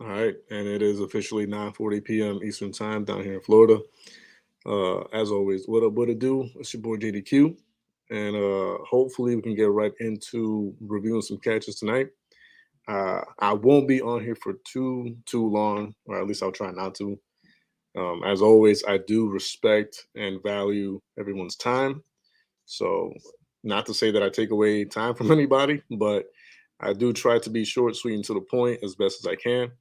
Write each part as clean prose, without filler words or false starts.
All right, and it is officially 9:40 p.m. Eastern Time down here in Florida. As always, what up, what it do? It's your boy JDQ, and hopefully we can get right into reviewing some catches tonight. I won't be on here for too long, or at least I'll try not to. As always, I do respect and value everyone's time. So, not to say that I take away time from anybody, but I do try to be short, sweet, and to the point as best as I can.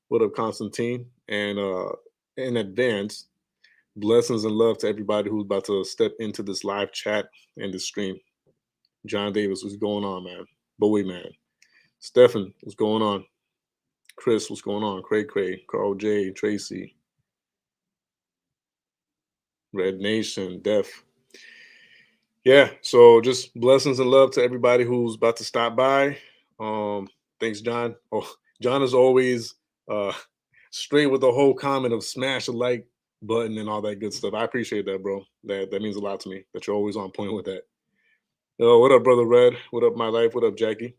What up, Constantine? And in advance, blessings and love to everybody who's about to step into this live chat and this stream. John Davis, what's going on, man? Bowie, man. Stefan, what's going on? Chris, what's going on? Cray, Carl J, Tracy, Red Nation, Def. Yeah, so just blessings and love to everybody who's about to stop by. Thanks, John. Oh, John is always uh straight with the whole comment of smash a like button and all that good stuff. I appreciate that, bro. That means a lot to me that you're always on point with that. Yo, what up, brother Red? What up, my life? What up, Jackie?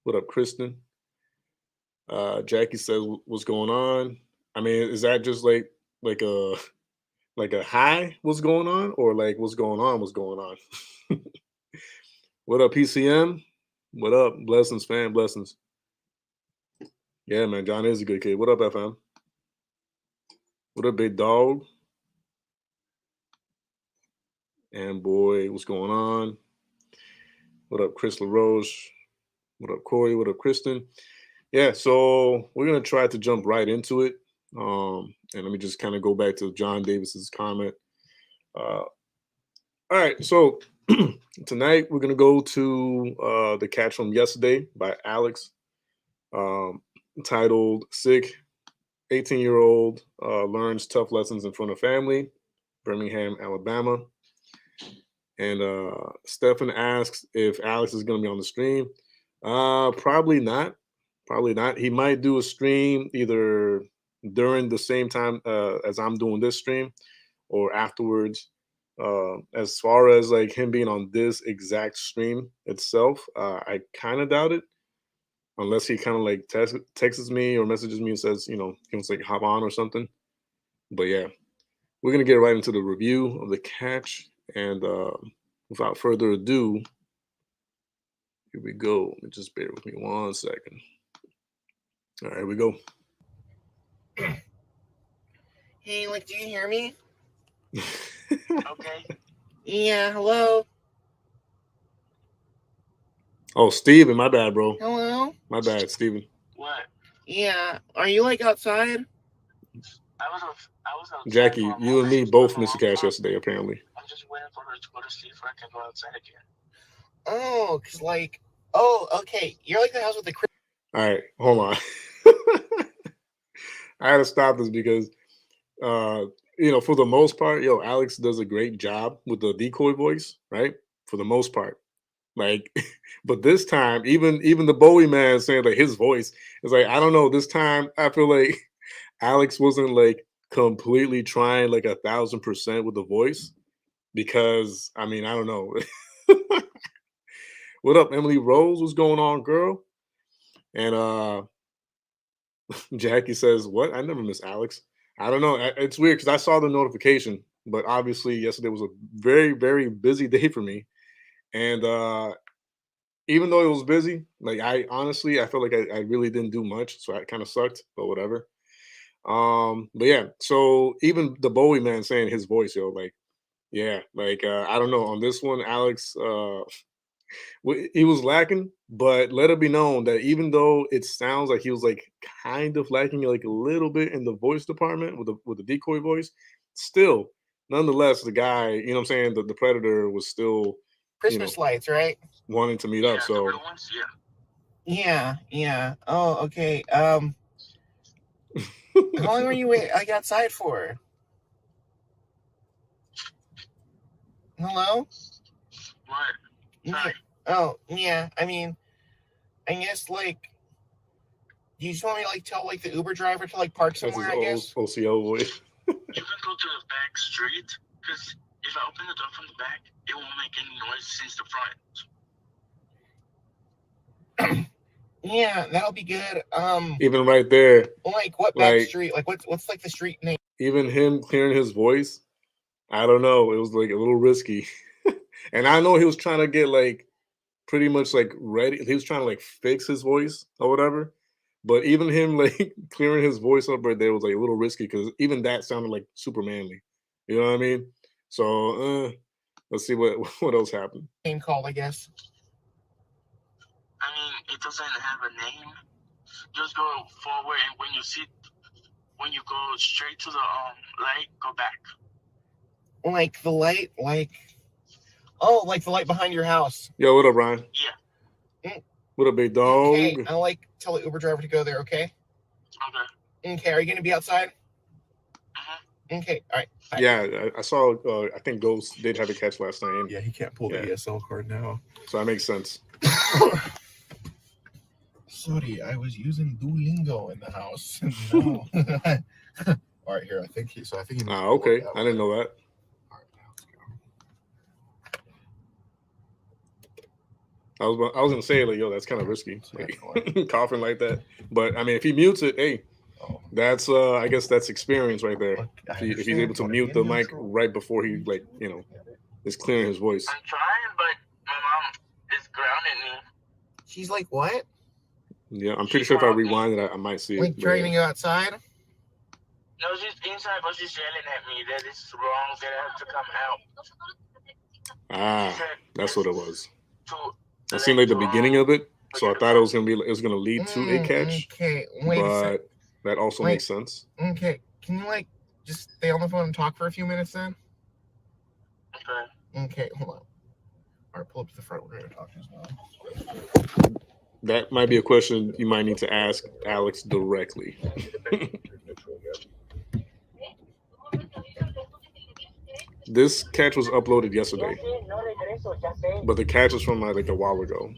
What up, Kristen? Jackie says, "What's going on?" I mean, is that just like a like a hi? What's going on, or like what's going on? What's going on? What up, PCM? What up, blessings, fam, blessings. Yeah, man, John is a good kid. What up, FM? What up, big dog? And boy, what's going on? What up, Chris LaRoche? What up, Corey? What up, Kristen? Yeah, so we're gonna try to jump right into it. And let me just kind of go back to John Davis's comment. All right, so tonight we're gonna go to the catch from yesterday by Alex, um, titled "Sick." 18-year-old learns tough lessons in front of family, Birmingham, Alabama. And Stefan asks if Alex is going to be on the stream. Probably not. Probably not. He might do a stream either during the same time as I'm doing this stream or afterwards. As far as like him being on this exact stream itself, I kind of doubt it unless he kind of like texts me or messages me and says, he wants to like hop on or something. But yeah, we're gonna get right into the review of the catch, and without further ado, here we go. Just bear with me 1 second. All right, here we go. Hey, like, do you hear me? Okay. Yeah, hello? Oh, Steven, my bad, bro. Hello? My bad, Steven. What? Yeah, are you, like, outside? I was outside Jackie, for a you and moment me with both my missed the mom. catch yesterday, apparently. I'm just waiting for her to go to sleep so I can go outside again. Oh, cause like, oh, okay. You're like the house with the. All right, hold on. I had to stop this because, uh, for the most part, Alex does a great job with the decoy voice, right? For the most part. Like, but this time, even the Bowie man saying like his voice is like, I don't know. This time, I feel like Alex wasn't like completely trying like 1,000% with the voice because I mean I don't know. What up, Emily Rose? What's going on, girl? And Jackie says, "What? I never miss Alex. I don't know. It's weird because I saw the notification, but obviously yesterday was a very busy day for me, and even though it was busy, like I felt like I really didn't do much, so I kind of sucked, but whatever. But yeah, so even the Bowie man saying his voice, like, yeah, like I don't know on this one, Alex, he was lacking, but let it be known that even though it sounds like he was like kind of lacking like a little bit in the voice department with the decoy voice, still, nonetheless, the guy, what I'm saying, the predator was still, you know, Christmas lights, right? wanting to meet up. Yeah, the So real ones, yeah. Yeah, yeah. Oh, okay. How long were you like outside for? Hello? What? Sorry. Oh, yeah. I mean, I guess like you just want me to like tell like the Uber driver to like park that's his somewhere, I guess? OCO voice. You can go to the back street because if I open the door from the back, it won't make any noise since the front. Yeah, that'll be good. Even right there, Like what back like street? Like what's like the street name? even him clearing his voice, I don't know. It was like a little risky. And I know he was trying to get like pretty much like ready. He was trying to like fix his voice or whatever. But even him like clearing his voice up right there was like a little risky because even that sounded like super manly. You know what I mean? So let's see what what else happened. Name called, I guess. I mean, it doesn't have a name. Just go forward, and when you go straight to the light, go back. Like the light, like like the light behind your house. Yo, what up, Ryan? Yeah. What up, big dog? Okay, I'll like tell the Uber driver to go there. Okay. Okay. Okay. Are you gonna be outside? Okay. All right. Bye. Yeah, I saw. I think Ghost did have a catch last night. And Yeah, he can't pull the ESL card now. so that makes sense. Sorry, I was using Duolingo in the house. No. All right, here. I think he. So I think he. Ah, okay. I didn't know that. All right, now let's go. I was gonna say like, yo, that's kind of risky, like, coughing like that. But I mean, if he mutes it, hey, that's I guess that's experience right there. If he's able to mute the mic right before he like is clearing his voice. I'm trying, but my mom is grounding me. She's like, what? Yeah, I'm pretty sure if I rewind it, I might see it. Like trying to go outside? No, she's inside, but she's yelling at me that it's wrong, that I have to come out. Ah, that's what it was. To It seemed like the beginning of it, so I thought it was gonna lead to a catch. Okay, wait a second. But that also makes sense. Okay, can you like just stay on the phone and talk for a few minutes then? Okay. Okay, hold on. All right, pull up to the front. We're gonna talk as well. That might be a question you might need to ask Alex directly. This catch was uploaded yesterday, but the catch was from like a while ago.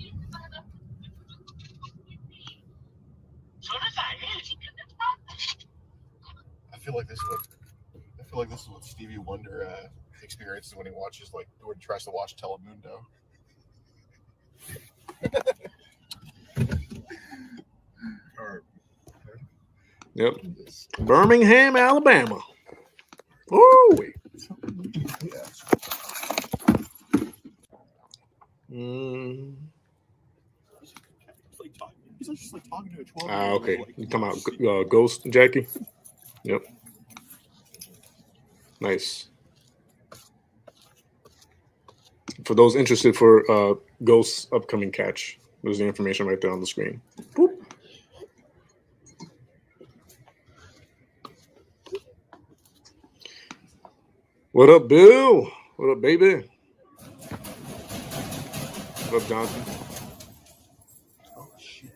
I feel like this is what Stevie Wonder experiences when he watches when he tries to watch Telemundo. All right. Yep. Birmingham, Alabama. Oh. He's just like talking to a 12-year-old. Ah, okay. You talking about Ghost, Jackie? Yep. Nice. For those interested for Ghost's upcoming catch, there's the information right there on the screen. Boop. What up, Bill? What up, baby? What up, Johnson? Oh, shit.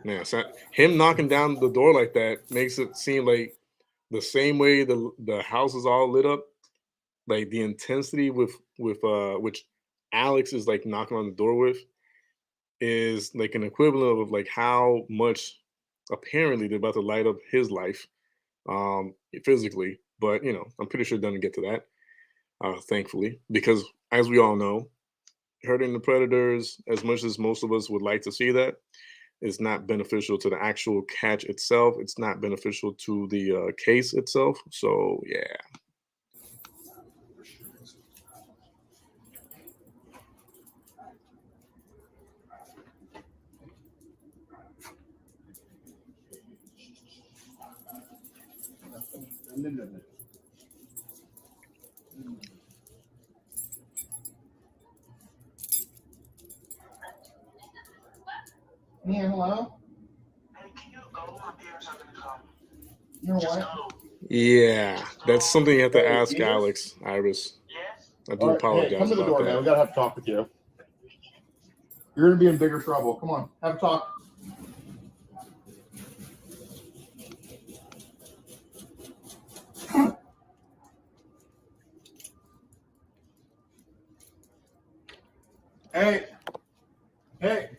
Yeah, so him knocking down the door like that makes it seem like the same way the house is all lit up, like the intensity with which Alex is like knocking on the door with is like an equivalent of like how much apparently they're about to light up his life physically. But I'm pretty sure it doesn't get to that, thankfully, because as we all know, hurting the Predators, as much as most of us would like to see that, is not beneficial to the actual catch itself. It's not beneficial to the case itself. So yeah. Yeah, hello? Hey, can you go? My parents are gonna come. You know Just what? go. Yeah, that's something you have to ask Alex, Iris. Yes? I do apologize Hey, come to the about door, that. man. We gotta have to talk with you. You're gonna be in bigger trouble. Come on, have a talk. Hey,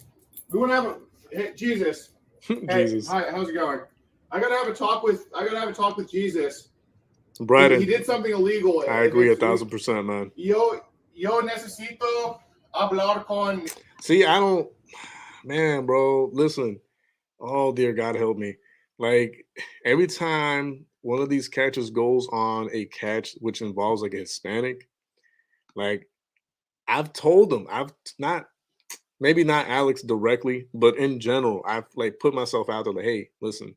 we want to have a Jesus. Hey, Jesus. hi, how's it going? I gotta have a talk with Jesus. Bryden, He did something illegal. I agree against 1,000%, man. You Yo necesito hablar con. See, I don't, man, bro. Listen, oh dear God, help me. Like every time one of these catchers goes on a catch which involves like a Hispanic, like I've told them, I've not maybe not Alex directly, but in general, I've like put myself out there like, hey, listen,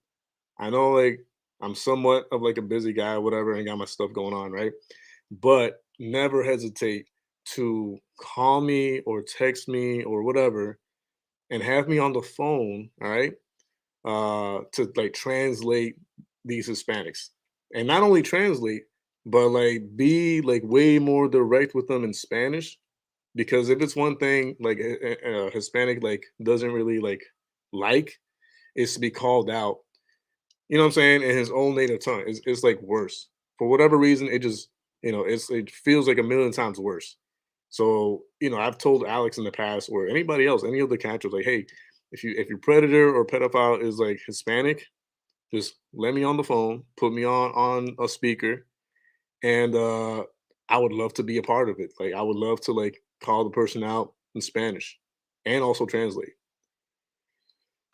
I know like I'm somewhat of like a busy guy, or whatever, and got my stuff going on, right? But never hesitate to call me or text me or whatever and have me on the phone, all right? To like translate these Hispanics. And not only translate, but like be like way more direct with them in Spanish. Because if it's one thing like a Hispanic like doesn't really like is to be called out, you know what I'm saying, in his own native tongue. It's like worse. For whatever reason, it just, it feels like a million times worse. So, I've told Alex in the past or anybody else, any of the catchers, like, hey, if your predator or pedophile is like Hispanic, just let me on the phone, put me on a speaker, and I would love to be a part of it. Like I would love to like call the person out in Spanish and also translate.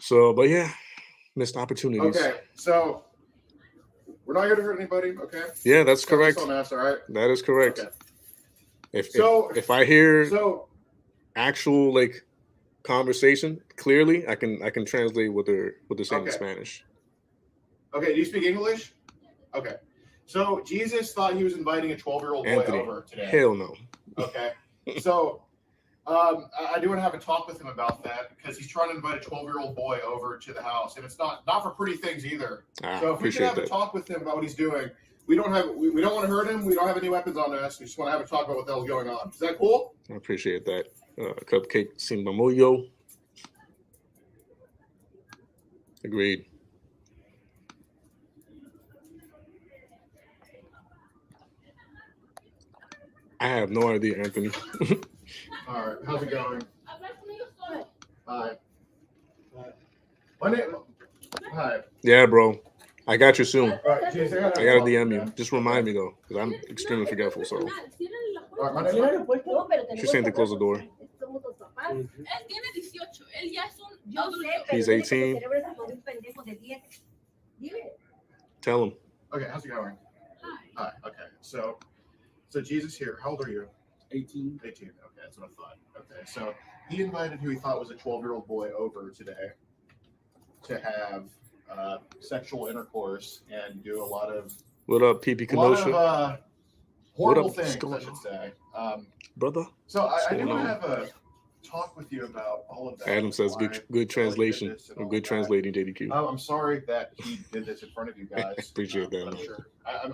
So, but yeah, missed opportunities. Okay, so we're not here to hurt anybody. Okay. Yeah, that's correct. All right. That is correct. Okay. If I hear So actual like conversation clearly, I can translate what they're saying in Okay. Spanish. okay, do you speak English? Okay. So Jesus thought he was inviting a 12-year-old boy Anthony, over today. hell no. Okay. So I do want to have a talk with him about that because he's trying to invite a 12-year-old boy over to the house, and it's not for pretty things either. I So if we can appreciate have a that. talk with him about what he's doing, we don't want to hurt him. We don't have any weapons on us. We just want to have a talk about what the hell's going on. Is that cool? I appreciate that. Cupcake sin mamuyo. Agreed. I have no idea, Anthony. All right. How's it going? Hi. My name. Hi. Yeah, bro. I got you soon. All right, Jason, I gotta DM you. Just remind me though, because I'm extremely forgetful. So All right, my name. she's saying to close the door. Él tiene 18, él ya es un adulto. He's 18. Tell him. Okay, how's it going? Hi. Hi. Okay, so Jesus here. How old are you? 18. 18. Okay, that's what I thought. Okay, so he invited who he thought was a 12-year-old boy over today to have sexual intercourse and do a lot of What up, PP Kenosha? horrible up? things, What's going I should say. Brother? So I What's do going want to on? have a talk with you about all of that. Adam says why good Billy did translation this and or all good of that. translating, JDQ. I'm sorry that he did this in front of you guys. Appreciate that, I'm man. sure.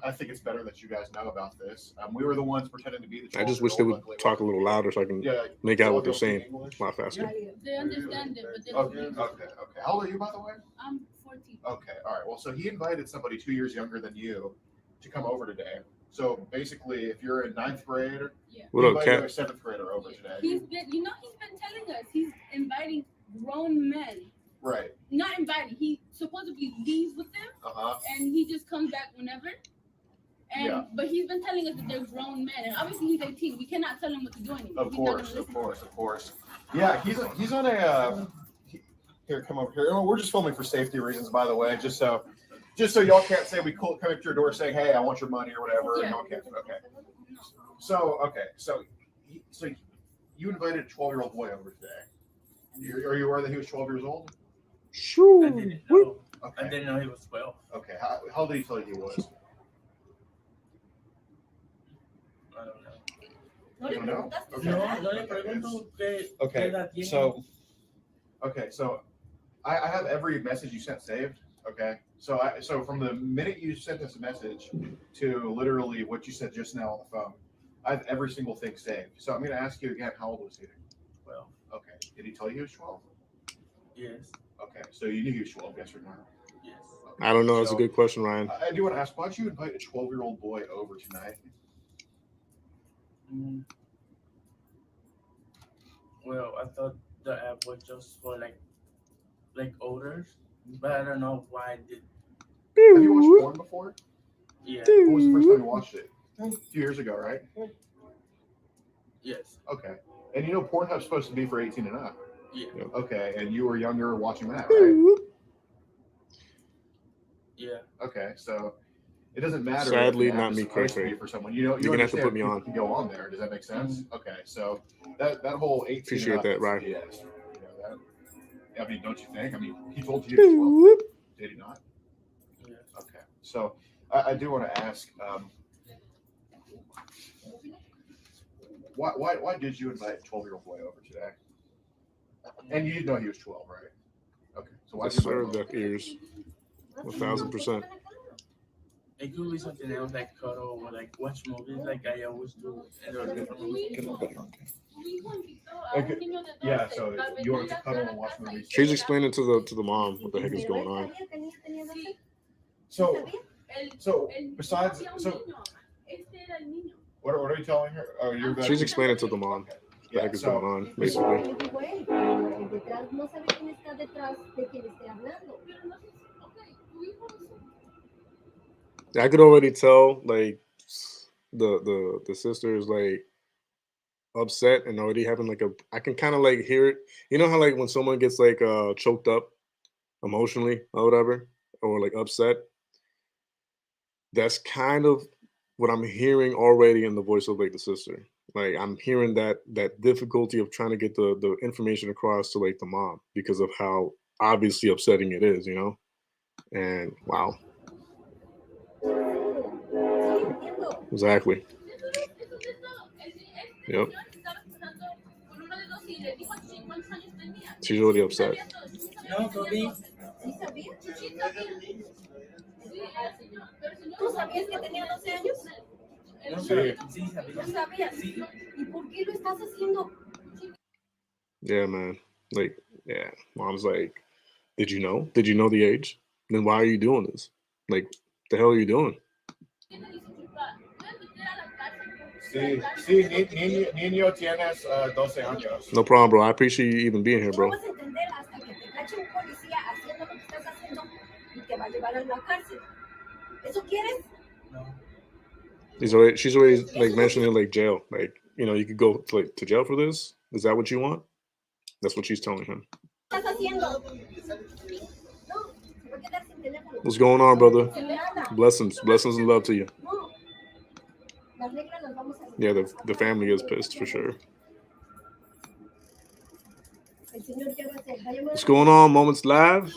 I think it's better that you guys know about this. We were the ones pretending to be the. I just wish they would talk a little louder so I can Yeah, make out what they're y'all speak saying English? a lot faster. They understand it, but they Okay, don't. okay. How old are you, by the way? I'm 14. Okay, all right. Well, so he invited somebody 2 years younger than you to come over today. So basically, if you're in 9th grade, What he up, invited Cat? a 7th grader over today. He's been telling us he's inviting grown men. Right. Not inviting. He supposedly leaves with them, Uh-huh. and he just comes back whenever. And Yeah. but he's been telling us that they're grown men, and obviously he's 18. We cannot tell him what to do anymore. Of He's not gonna course, of listen. course, of course. Yeah, he's on a. Here, come over here. We're just filming for safety reasons, by the way, just so y'all can't say we come up to your door saying, "Hey, I want your money" or whatever. Yeah. Y'all can't. Okay. No. So you invited a 12-year-old boy over today. Are you aware that he was 12 years old? I Shoo. didn't know. I Okay. didn't know he was 12. Okay. How old did he tell you he was? I don't know. You don't know? Okay. No le pregunto qué Okay, edad tiene. So I have every message you sent saved. Okay. So from the minute you sent us a message to literally what you said just now on the phone, I have every single thing saved. So I'm going to ask you again, how old was he? 12. Okay. Did he tell you he was 12? Yes. Okay. So you knew he was 12, yes or no? Yes. Okay. I don't know. That's a So, good question, Ryan. I do want to ask, why'd you invite a 12-year-old boy over tonight? Mm. Well, I thought the app was just for like older, but I don't know why I did. Have you watched porn before? Yeah. When was the first time you watched it? A few years ago, right? Yes. Okay. And you know Pornhub's supposed to be for 18 and up. Yeah. Okay. And you were younger watching that, right? Yeah. Okay. So it doesn't matter. Sadly, if the app not is me, supposed to Craig. be for someone. You know, You're gonna have to put me people on. can go on there. Does that make sense? Okay. So that whole 18 Appreciate and up that, is right? BS. You know that? I mean, don't you think? I mean, he told you he was 12. Did he not? Yeah. Okay. So I do want to ask, why did you invite a 12-year-old boy over today? And you didn't know he was 12, right? Okay. So why Yes, did you sir. invite him Deaf ears. 1,000%. It could be something else like cuddle or like watch movies like I always do in a different room. Okay. Yeah, so you want to cuddle and watch movies. She's explaining to the mom what the heck is going on. So besides, what are you telling her? Oh, you're She's explaining to the mom what the Yeah, heck is so going on, basically. I could already tell, like, the sister is like upset and already having like I can kind of like hear it. You know how like when someone gets like choked up emotionally or whatever, or like upset. That's kind of what I'm hearing already in the voice of like the sister. Like I'm hearing that difficulty of trying to get the information across to like the mom because of how obviously upsetting it is, you know? And wow. Exactly. Yep. She's already upset. No, Toby. ¿Tú sabías que tenía 12 años? No, Sí. sí, sabía. ¿No sabías? Sí. ¿Y por qué lo estás haciendo? Yeah, man. Like, yeah. Mom's like, did you know? Did you know the age? Then why are you doing this? Like, the hell are you doing? Sí, niño tienes 12 años. No problem, bro. I appreciate you even being here, Tú bro. no vas a entender hasta que te cache un policía haciendo lo que estás haciendo y te va a llevar a la cárcel. ¿Eso quieres? No. She's already like mentioning like jail. Like, you know, you could go to jail for this. Is that what you want? That's what she's telling him. ¿Qué estás haciendo? No, se va a quedar sin teléfono. What's going on, brother? Sin nada. Blessings and love to you. No. Las reglas las vamos a Yeah, the family is pissed for sure. El señor, ¿qué va a hacer? ¿Va a llamar a What's la going on, Moments Live?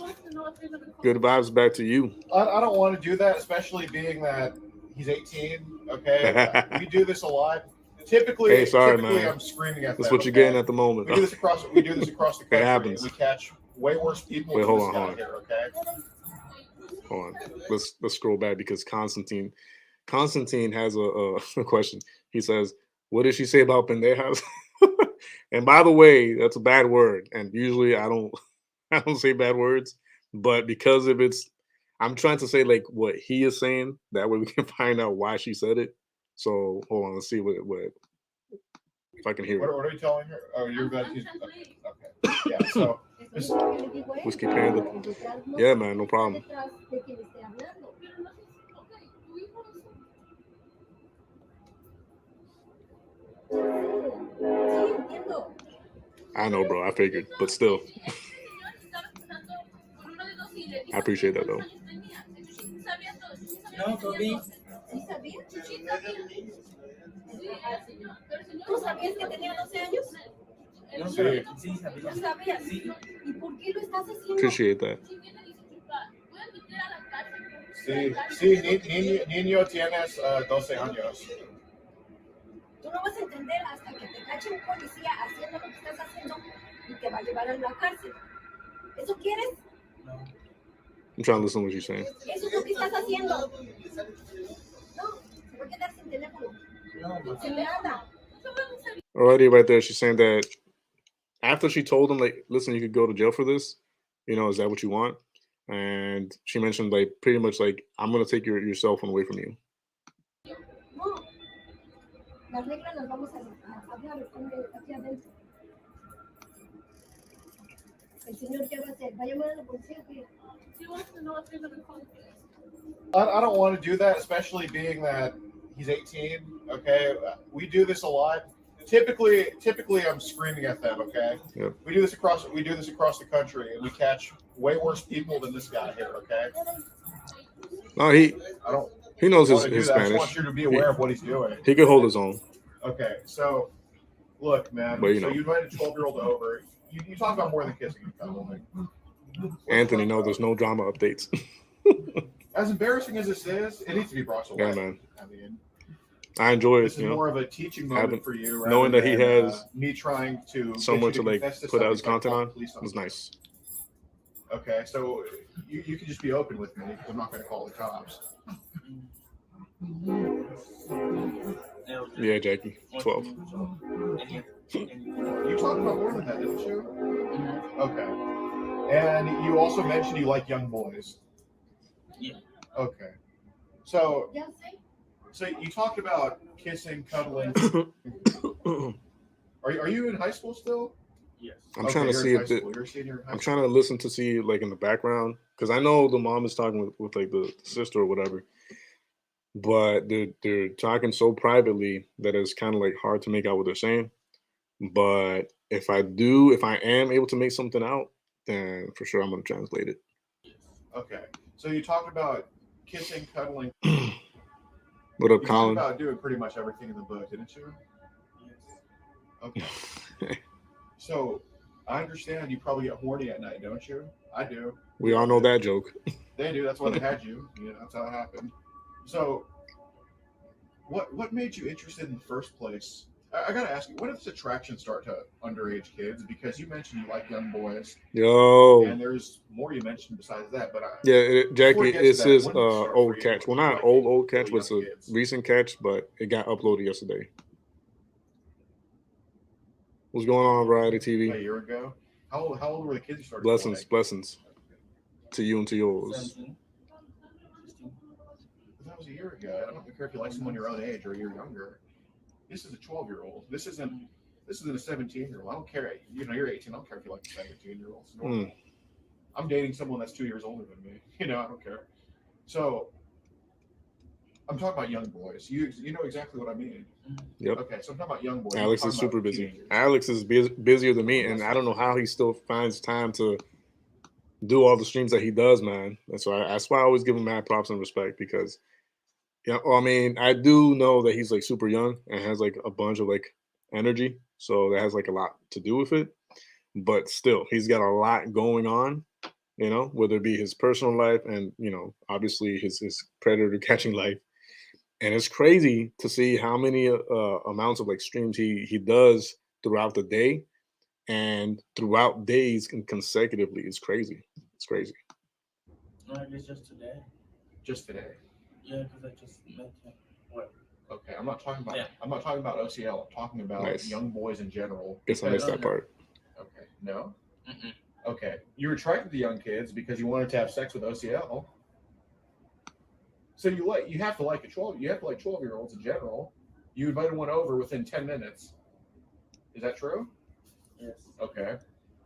Good vibes back to you. I don't want to do that, especially being that he's 18. Okay, we do this a lot. Typically, Hey, sorry, typically man. I'm screaming at That's them, what you're okay? getting at the moment. We do this across the country. happens. And we catch way worse people Wait, than hold this on, guy hold on. here. Okay. Hold on. Let's scroll back because Constantine has a question. He says, "What did she say about pendejas?" And by the way, that's a bad word. And usually I don't say bad words, but because of I'm trying to say like what he is saying. That way we can find out why she said it. So hold on, let's see what if I can hear What it. are you telling her? Oh, you're about to. Okay. Yeah. So Eso es lo que le digo a él. Whiskey Panda. Que detrás no Yeah, se man, no está problem. detrás de quien esté hablando. Sí, entiendo. I know, bro. I figured, but still, I appreciate that though. No, Toby. ¿Sí sabías? ¿Tú sabías que tenía 12 años? No, Sí. sí, sabía. ¿Tú sabías? Sí. ¿Y por qué lo estás haciendo? Appreciate that. sí, niño tienes 12 años. Tú no vas a entender hasta que te cache un policía haciendo lo que estás haciendo y te va a llevar a la cárcel. ¿Eso quieres? No. I'm trying to listen to what she's saying. Eso es lo que estás haciendo. No, se va a quedar sin teléfono. No, ma. Sin nada. Already right there, she's saying that after she told him, like, listen, you could go to jail for this, you know, is that what you want? And she mentioned like pretty much like, I'm gonna take your cell phone away from you. No. Las reglas las vamos a hablar aquí adentro. El señor, ¿qué va a hacer? ¿Va a llamar a la policía o qué? I don't want to do that, especially being that he's 18. Okay, we do this a lot. typically I'm screaming at them. Okay. Yep. We do this across the country, and we catch way worse people than this guy here. Okay. No, I don't he knows want his, to do his that. I just Spanish. want you to be aware of what he's doing. He could hold his own. Okay. So, look, man. But, you so know. you invited a 12-year-old over. You talk about more than kissing and cuddling. Anthony, no, there's no drama updates. As embarrassing as this is, it needs to be brought to light. Yeah, man. I mean, I enjoy this it. is You know, more of a teaching moment having- for you, knowing rather that he than, has me trying to get somewhere you to like confess to put out his something, content like, on call the police was you. nice. Okay, so you can just be open with me because I'm not going to call the cops. Yeah, Jackie, 12. You talked about more than that, didn't you? Okay. And you also mentioned you like young boys. Yeah. Okay. So you talked about kissing, cuddling. Are you in high school still? Yes. I'm trying to you're see in high if the, school. You're a senior in high I'm school. trying to listen to see like in the background because I know the mom is talking with like the sister or whatever, but they're talking so privately that it's kind of like hard to make out what they're saying. But if I am able to make something out, then for sure I'm gonna translate it. Okay. So you talked about kissing, cuddling. What up, You talked Colin? about doing pretty much everything in the book, didn't you? Yes. Okay. So I understand you probably get horny at night, don't you? I do. We all know that joke. They do. That's why they had you. You know, that's how it happened. So, what made you interested in the first place? I gotta ask you, when did this attraction start to underage kids? Because you mentioned you like young boys, Yo, and there's more you mentioned besides that. But yeah, Before Jackie, we get to it that, says when did it start for old you? catch. Well, Like, not old catch, really but it's a young kids? recent catch, but it got uploaded yesterday. What's going on, Variety a TV? year ago? How old were the kids you started? Blessings, like? blessings to you and to yours. 17. 16. That was a year ago. I don't care if you like someone your own age or you're younger. This is a 12-year-old. This isn't a 17-year-old. I don't care. You know, you're 18. I don't care if you like a 17-year-old. It's normal. Mm. I'm dating someone that's 2 years older than me. You know, I don't care. So I'm talking about young boys. You know exactly what I mean. Yep. Okay, so I'm talking about young boys. I'm Alex talking is about super busy. teenagers. Alex is busier than me, and I don't know how he still finds time to do all the streams that he does, man. That's why I always give him mad props and respect because, yeah, well, I mean, I do know that he's like super young and has like a bunch of like energy, so that has like a lot to do with it. But still, he's got a lot going on, you know, whether it be his personal life and obviously his predator catching life. And it's crazy to see how many amounts of like streams he does throughout the day and throughout days consecutively. It's crazy. It's crazy. No, it's just today. Just today. Yeah, because I just met him. What? Okay, I'm not talking about. Yeah. I'm not talking about OCL. I'm talking about Nice. young boys in general. Guess I missed that part. Okay, no. Mm-mm. Okay, you were attracted to young kids because you wanted to have sex with OCL. So you have to like 12-year-olds in general. You invited one over within 10 minutes. Is that true? Yes. Okay.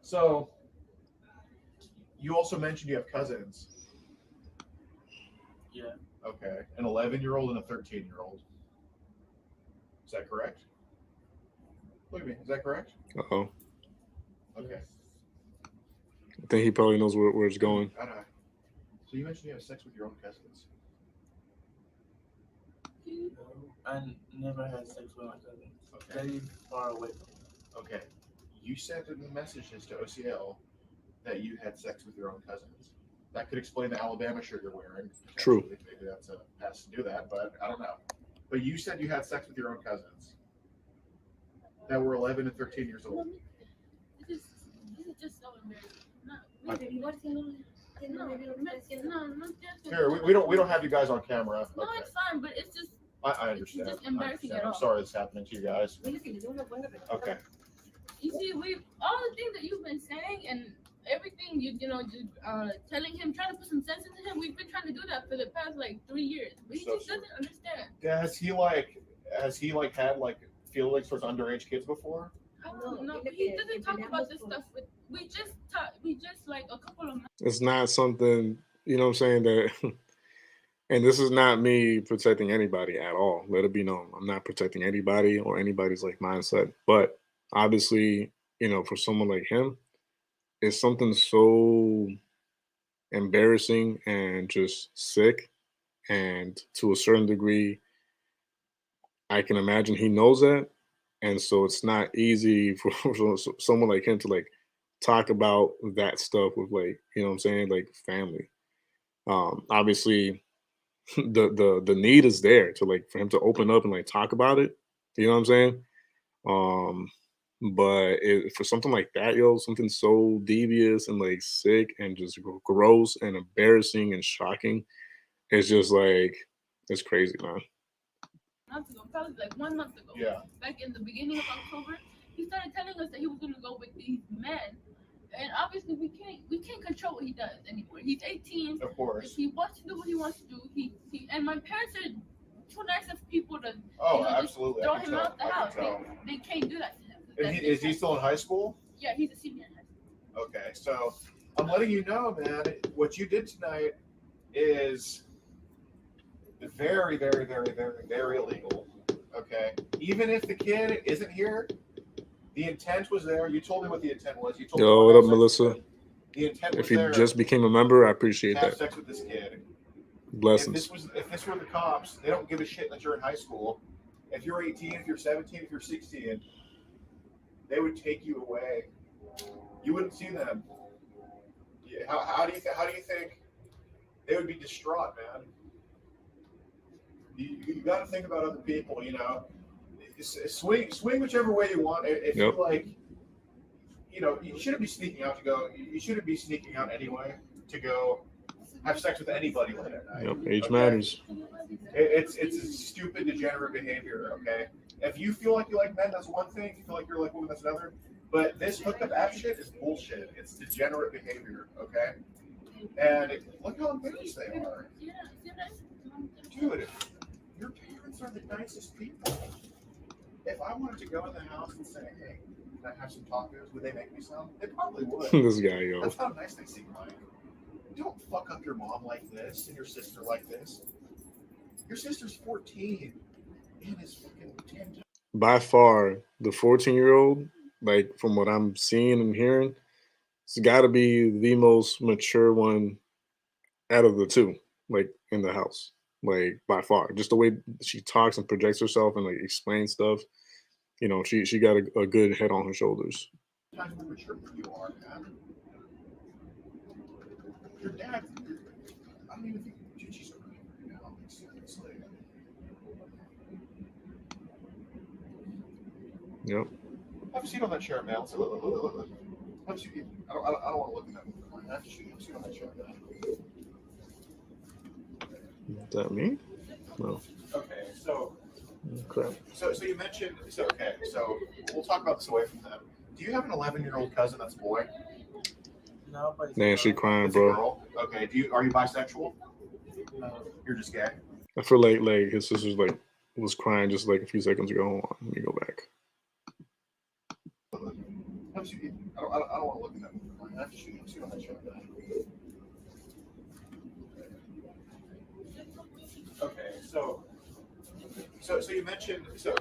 So you also mentioned you have cousins. Yeah. Okay, an 11-year-old and a 13-year-old. Is that correct? Look at me. Is that correct? Uh-oh. Okay. I think he probably knows where it's going. So you mentioned you have sex with your own cousins. I never had sex with my cousin. Okay. Very far away. Okay. You sent in the messages to OCL that you had sex with your own cousins. That could explain the Alabama shirt you're wearing. True. Maybe that's a pass to do that, but I don't know. But you said you had sex with your own cousins that were 11 and 13 years old. This is just so embarrassing. No, Here, we don't have you guys on camera. No, Okay. it's fine, but it's just I understand. just embarrassing I at understand. I'm all. sorry this happening to you guys. Okay. you see, all the things that you've been saying and everything telling him, trying to put some sense into him. We've been trying to do that for the past like 3 years, but he So just doesn't understand. Has he had like feelings towards underage kids before? No, he doesn't talk about this stuff. We just like a couple of months. It's not something, you know what I'm saying, that And this is not me protecting anybody at all. Let it be known. I'm not protecting anybody or anybody's like mindset. But obviously, for someone like him, it's something so embarrassing and just sick. And to a certain degree, I can imagine he knows that. And so it's not easy for someone like him to like talk about that stuff with like, what I'm saying, like family. Obviously the need is there to like for him to open up and like talk about it. You know what I'm saying? Um, but for something like that, something so devious and like sick and just gross and embarrassing and shocking, it's just like it's crazy, man. Months ago, probably like 1 month ago. Yeah. Back in the beginning of October, he started telling us that he was gonna go with these men. And obviously we can't control what he does anymore. He's 18. Of If course. he wants to do what he wants to do, he and my parents are too nice of people to Oh, just absolutely. throw I can him tell. out the I house. can tell. They can't do that to him. And That's is he his still in high school? Yeah, he's a senior in high school. Okay, so I'm letting you know, man, what you did tonight is very, very, very, very, very illegal. Okay, even if the kid isn't here, the intent was there. You told me what the intent was. You told me Yo, to what have up, sex with Melissa? him. The intent was If you there just became a member, I to appreciate have that. sex with this kid. Blessings. If this were the cops, they don't give a shit that you're in high school. If you're 18, if you're 17, if you're 16, they would take you away. You wouldn't see them. Yeah, how do you think they would be distraught, man? You got to think about other people, Swing whichever way you want. If Yep. you like, you shouldn't be sneaking out to go. You shouldn't be sneaking out anyway to go have sex with anybody late at night. Yep, age okay? matters. It's a stupid, degenerate behavior. Okay, if you feel like you like men, that's one thing. If you feel like you're like women, that's another. But this hookup app shit is bullshit. It's degenerate behavior. Okay, and look how embarrassed they are, dude. Your parents are the nicest people. If I wanted to go in the house and say, "Hey, can I have some tacos?" Would they make me some? They probably would. This guy, yo. That's how nice they seem like. Don't fuck up your mom like this and your sister like this. Your sister's 14 and is fucking 10 times. By far, the 14-year-old, like from what I'm seeing and hearing, it's got to be the most mature one out of the two, like in the house, like by far. Just the way she talks and projects herself and like explains stuff, she got a good head on her shoulders. Times more mature than you are, man. Your dad, I don't even think she's around right now. Seriously. Yep. Have a seat on that chair, man. Look. Have a seat. I don't want to look at that. Have a seat on that chair, man. Is that me? No. Okay, so Crap. So you mentioned so we'll talk about this away from them. Do you have an 11-year-old cousin that's a boy? No, but Man, she crying, It's a bro. girl. Okay. Are you bisexual? no. You're just gay. I feel like his sister's like was crying just like a few seconds ago. Hold on, let me go back. Have a seat. I don't want to look at that. Have a seat on that chair, man. Okay, so you mentioned so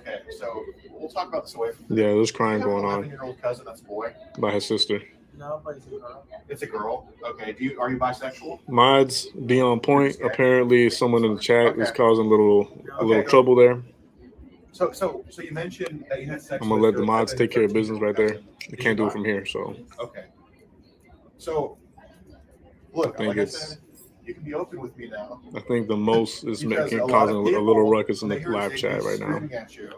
we'll talk about this away from Yeah, there's Do you crying have an going on 11-year-old cousin that's a boy? by his sister. No, but it's a girl. It's a girl. Okay. Are you bisexual? Mods be on point. Apparently, someone in the chat is causing a little Okay. trouble there. So you mentioned that you had sex. I'm gonna with let the your mods take care of 13-year-old business right there. cousin. I can't do it from here, so Okay. So look, I think like I it's- said, you can be open with me now. I think the most is Because making a lot causing of a people, little ruckus in when the they hear live Ziggy chat right now. screaming at you,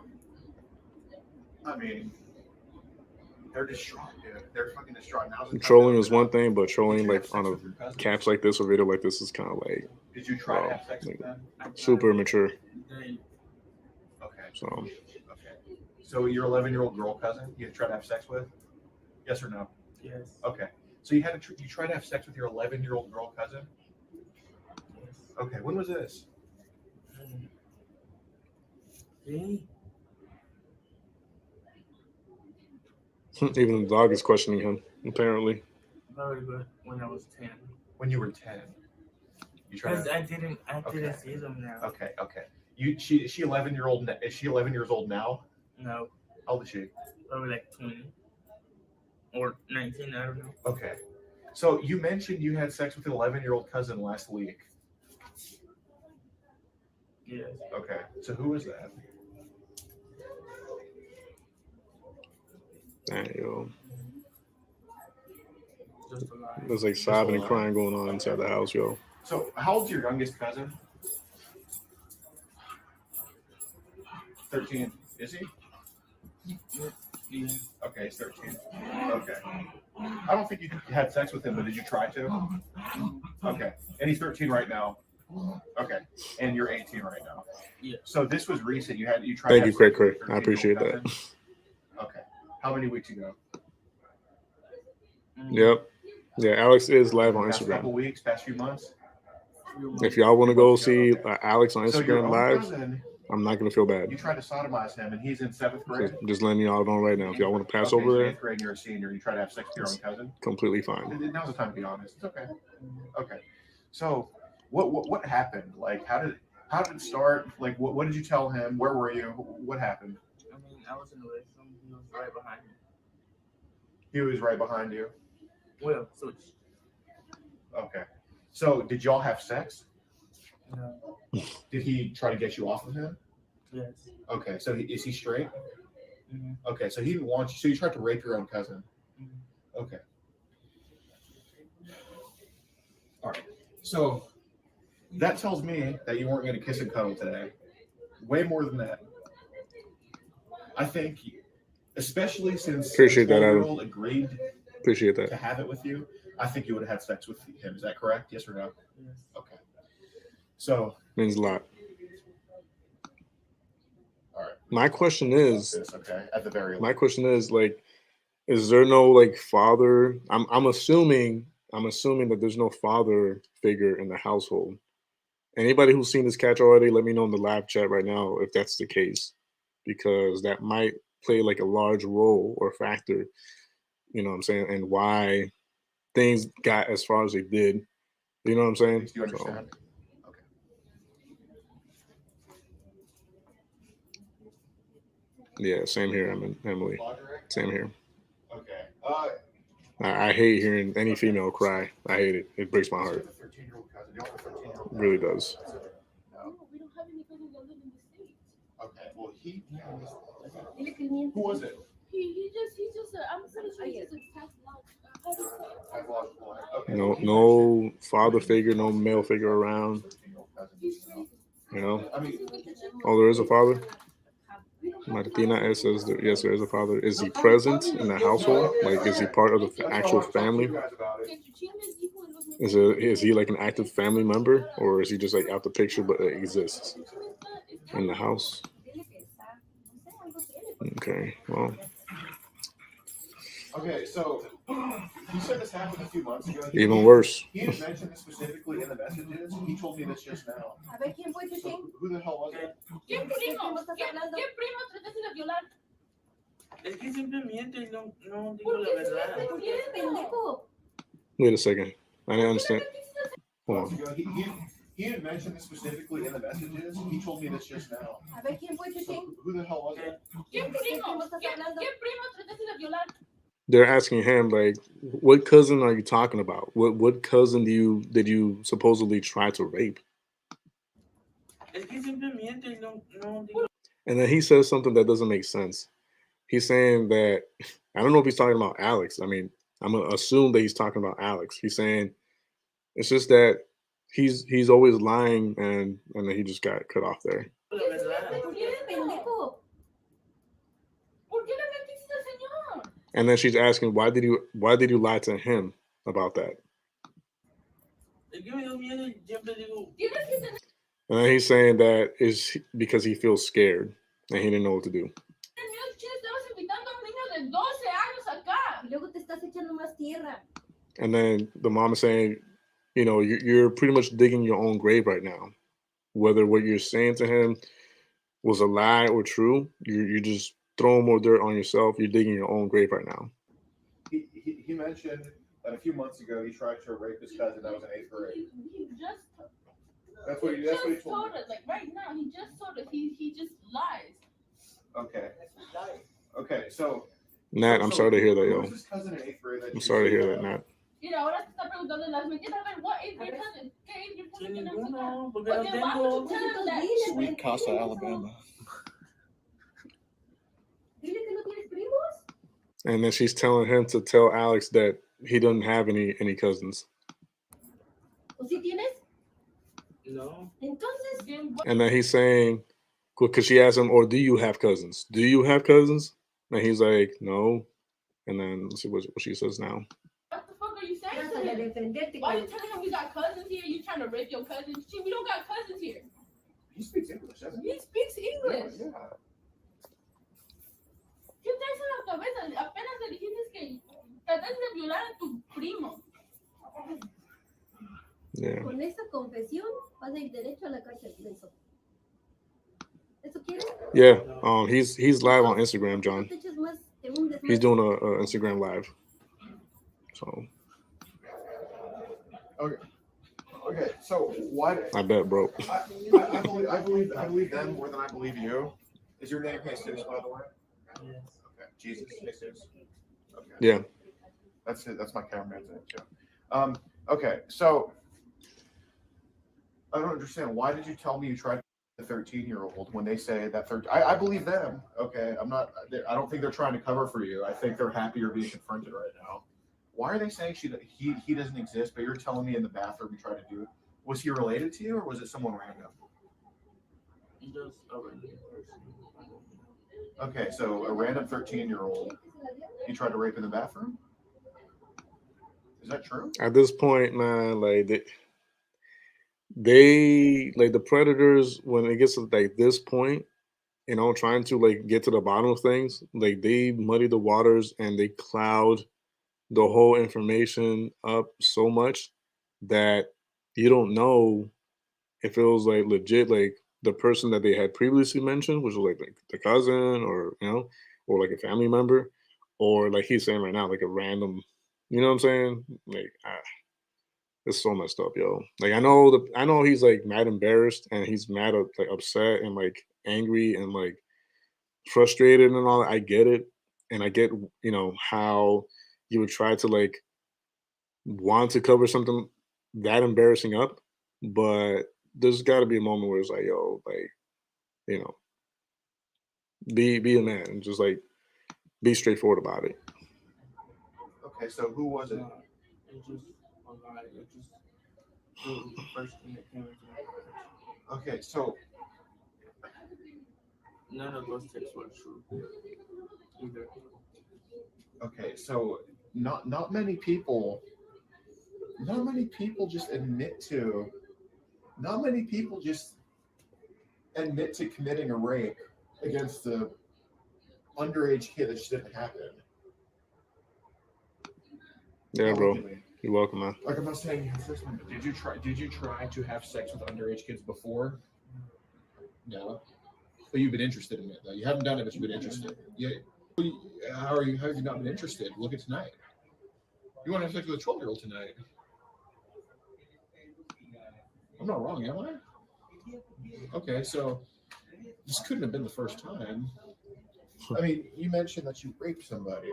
I mean, they're distraught, dude. They're fucking distraught. Now's the time Trolling to is open one up. thing, but Did trolling you like have on sex a with your cousins? caps like this or video like this is kind of like Did you try to Bro, have sex with them? super immature. They, Okay. So Okay. So your 11-year-old girl cousin, you tried to have sex with? Yes or no? yes. Okay. So you tried to have sex with your 11-year-old girl cousin? Yes. Okay. When was this? See? even the dog is questioning him. Apparently, Very good when I was 10. When you were 10. You try Because to. I didn't Okay. see them now. Okay. Okay. Is she 11-year-old? Is she 11 years old now? No, How old is she? probably like 20 or 19. I don't know. Okay. So you mentioned you had sex with an 11-year-old cousin last week. Yes. Okay. So who was that? Dang, yo. Just a lie. There's like sobbing and crying going on inside the house, yo. So how old's your youngest cousin? 13. Is he? Yeah. Okay, he's 13. Okay. I don't think you had sex with him, but did you try to? Okay. And he's 13 right now. Okay. And you're 18 right now. Yeah. So this was recent. You tried. Thank to you, have Craig. sex with your I appreciate 13-year-old that. cousin? Okay. How many weeks ago? Yep. Yeah, Alex is live on Past couple Instagram. weeks, past few months. If y'all want to go see Alex on So your Instagram own live, cousin, I'm not gonna feel bad. you tried to sodomize him, and he's in 7th grade. Just letting y'all know right now. If y'all want to pass Okay, over so there, 8th grade, and you're a senior. You try to have sex with your own cousin. completely fine. Now's the time to be honest. It's okay. Okay. So what happened? Like how did it start? Like what did you tell him? Where were you? What happened? I mean, I was in the restroom. He was right behind me. He was right behind you. Well, switch. Okay. So did y'all have sex? No. Did he try to get you off of him? Yes. Okay. So is he straight? Mhm. Okay. So he didn't want you. So you tried to rape your own cousin. Mhm. Okay. All right. So that tells me that you weren't going to kiss and cuddle today. Way more than that. I think, especially since Appreciate the that, Adam. 12-year-old agreed Appreciate to that. have it with you, I think you would have had sex with him. Is that correct? Yes or no? Yes. Okay. So, Means a lot. all right. My question is, This, okay, at the very my least. question is like, is there no like father? I'm assuming that there's no father figure in the household. Anybody who's seen this catch already, let me know in the live chat right now if that's the case, because that might play like a large role or factor. You know what I'm saying, and why things got as far as they did. You know what I'm saying? Do you understand? Okay. Yeah, same here. Emily. Same here. Okay. I hate hearing any female cry. I hate it. It breaks my heart. The 13-year-old cousin. You have a 13-year-old It really cousin? does. No. No, we don't have any cousins that live in the States. Okay. Well, Dile que miente. who was it? He's just I'm pretty sure he's just a tax law. How do you say it? I've lost one. Okay. No, well, he no father figure, no male figure around. mentioned 13-year-old cousin, He's you know. crazy. You know. I mean, Oh, there is a father. We don't have Martina S says that yes, there is a father. Is he present in the household? Like, is he part of the that's why I actual want to talk to family? you guys about it. que tu chingues, hijo, en los Is he like an active family member, or is he just like out the picture but exists in the house? Dile que está. No sé, algo tiene. Okay, well, Okay, so you said this happened a few months ago. even worse. He had mentioned this specifically in the messages. He told me this just now. A ver, ¿quién fue, So Chuchín? who the hell was it? ¿Qué ¿De qué primo? estás ¿Qué hablando? primo trataste de violar? Es que siempre miente y no digo ¿Por la qué verdad. estás ¿Por qué eres pendejo? Wait a second. I didn't understand. Hold Months on. ago, he had mentioned this specifically in the messages. He told me this just now. A ver, ¿quién fue, So Chuchín? who the hell was it? ¿Qué primo? ¿Qué primo trataste de violar? They're asking him like, what cousin are you talking about? What cousin did you supposedly try to rape? Es que siempre miente y no digo. And then he says something that doesn't make sense. He's saying that I don't know if he's talking about Alex. I mean, I'm gonna assume that he's talking about Alex. He's saying it's just that he's always lying, and then he just got cut off there. La verdad. ¿Por qué eres pendejo? ¿Por qué le mentiste al señor? And then she's asking, why did you lie to him about that? Es que me da miedo y siempre digo. Tienes que tener And then he's saying that is because he feels scared and he didn't know what to do. miedo, che, estabas invitando a un niño de 12 años acá. Y luego te estás echando más tierra. And then the mom is saying, you know, you're pretty much digging your own grave right now. Whether what you're saying to him was a lie or true, you're just throwing more dirt on yourself. You're digging your own grave right now. He mentioned that a few months ago he tried to rape his cousin that was in 8th grade. He just That's what He he just told told me. us, like right now, he just told us he just lies. Okay. Okay, so Nat, I'm sorry to hear that, yo. who's this cousin in 8th grade that I'm you sorry to hear say, that, Nat. Mira, ahora te está preguntando las mentiras. A ver, what is your cousin? ¿Qué es your cousin? Tiene tenemos acá? uno, porque But no then why would you tengo. tell him that? Sweet Casa, Alabama. Dile que no tienes primos. And then she's telling him to tell Alex that he doesn't have any cousins. ¿O si tienes? No. Entonces, Then what? And then he's saying, because she asked him, or do you have cousins? Do you have cousins? And he's like, no. And then let's see what she says now. What the fuck are you saying to trata de him? defenderte. Why are you telling him we got cousins here? You trying to rape your cousins? Gee, we don't got cousins here. he speaks English, doesn't he? He speaks English. Yeah. ¿Qué traes en la cabeza? Apenas le dijiste que trataste de violar a tu primo. Yeah. Con esa confesión vas a ir derecho a la cárcel. Eso. ¿Eso quieres? Yeah. He's live on Instagram, John. Te echas más, te hundes He's más. doing a Instagram live. So Okay, so why? I bet, bro. I believe them more than I believe you. Is your name Jesus, by the way? Yes. Okay, Jesus, Jesus. Okay. Yeah. That's it. That's my cameraman's name too. Okay, so I don't understand. Why did you tell me you tried the 13-year-old when they say that I believe them. Okay, I don't think they're trying to cover for you. I think they're happy you're being confronted right now. Why are they saying he doesn't exist, but you're telling me in the bathroom you tried to do it? Was he related to you, or was it someone random? Just a random person. Okay, so a random 13-year-old you tried to rape in the bathroom? Is that true? At this point, man, like they like the predators when it gets to like this point, you know, trying to like get to the bottom of things, like they muddy the waters and they cloud the whole information up so much that you don't know if it was like legit, like the person that they had previously mentioned, which was like the cousin or, you know, or like a family member, or like he's saying right now, like a random, you know what I'm saying? Like, it's so messed up, yo. Like I know he's like mad embarrassed and he's mad like upset and like angry and like frustrated and all that. I get it. And I get, you know, how you would try to like want to cover something that embarrassing up, but there's got to be a moment where it's like, yo, like, you know, be a man and just like be straightforward about it. Okay, so who was it? It just a lie. It just the first thing that came into my mind. Okay, so None of those texts were true. Either. okay, so not many people just admit to committing a rape against the underage kid that just didn't happen. Yeah, Don't bro. look at me. You're welcome, man. Like I'm not saying you first one, but did you try to have sex with underage kids before? No. But you've been interested in it though. You haven't done it, but you've been interested. Yeah. How have you not been interested? Look at tonight. You want to have sex with a 12-year-old tonight? I'm not wrong, am I? Okay, so this couldn't have been the first time. I mean, you mentioned that you raped somebody,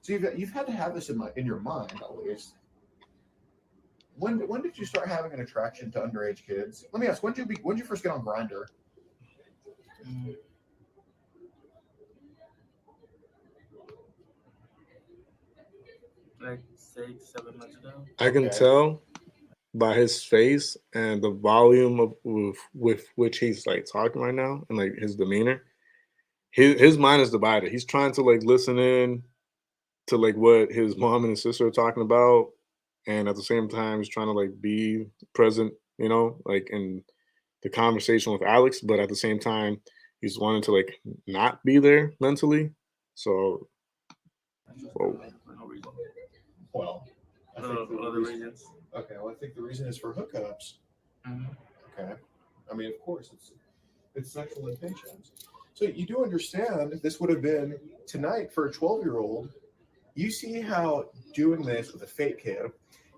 so you've had to have this in your mind at least. When did you start having an attraction to underage kids? Let me ask. When did you first get on Grindr? Like 6-7 months ago. I can Okay. tell by his face and the volume of with which he's like talking right now and like his demeanor. His mind is divided. He's trying to like listen in to like what his mom and his sister are talking about, and at the same time he's trying to like be present, you know, like in the conversation with Alex, but at the same time he's wanting to like not be there mentally. So I just Whoa. don't like for no reason. Well, I think the Other reason- reasons. Okay, well, I think the reason is for hookups. Mhm. Okay, I mean, of course, it's sexual intentions. So you do understand this would have been tonight for a 12-year-old. You see how doing this with a fake kid,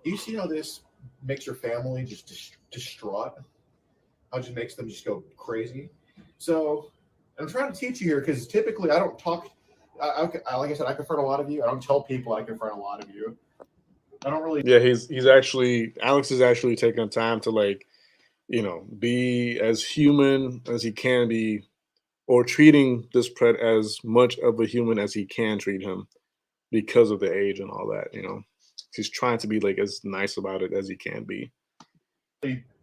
you see how this makes your family just distraught. how it just makes them just go crazy. So I'm trying to teach you here because typically I don't talk. Like I said, I confront a lot of you. I don't tell people I confront a lot of you. I don't really. Yeah, he's actually Alex is actually taking time to like, be as human as he can be, or treating this pred as much of a human as he can treat him because of the age and all that. He's trying to be like as nice about it as he can be.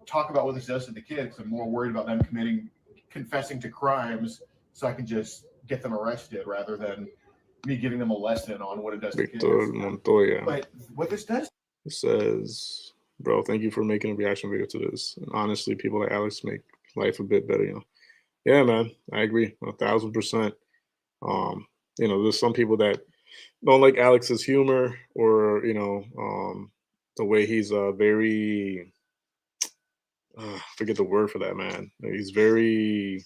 Talk about what this does to the kid because I'm more worried about them confessing to crimes so I can just get them arrested rather than me giving them a lesson on what it does to kids. Victor Montoya. But what this does, it says, bro, thank you for making a reaction video to this. And honestly, people like Alex make life a bit better, Yeah, man, I agree 1,000%. There's some people that don't like Alex's humor or, the way he's very, forget the word for that, man. He's very,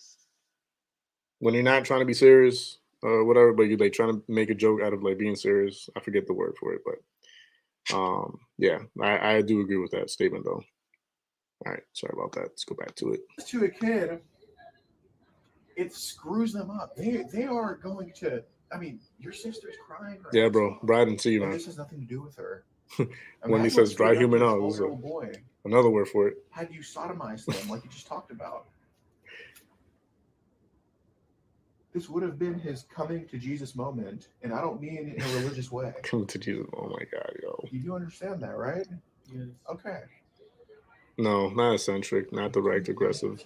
when you're not trying to be serious or whatever, but you're like trying to make a joke out of like being serious. I forget the word for it, but yeah, I do agree with that statement though. All right, sorry about that. Let's go back to it. To a kid, it screws them up. They are going to. I mean, your sister's crying. Right Yeah, bro. Bryden, see you, man. This has nothing to do with her. When he says dry humor, no, this is boy. Another word for it. Had you sodomized them like you just talked about? This would have been his coming to Jesus moment, and I don't mean in a religious way. Coming to Jesus. Oh my God, yo. You do understand that, right? Yes. Okay. No, not eccentric, not direct aggressive.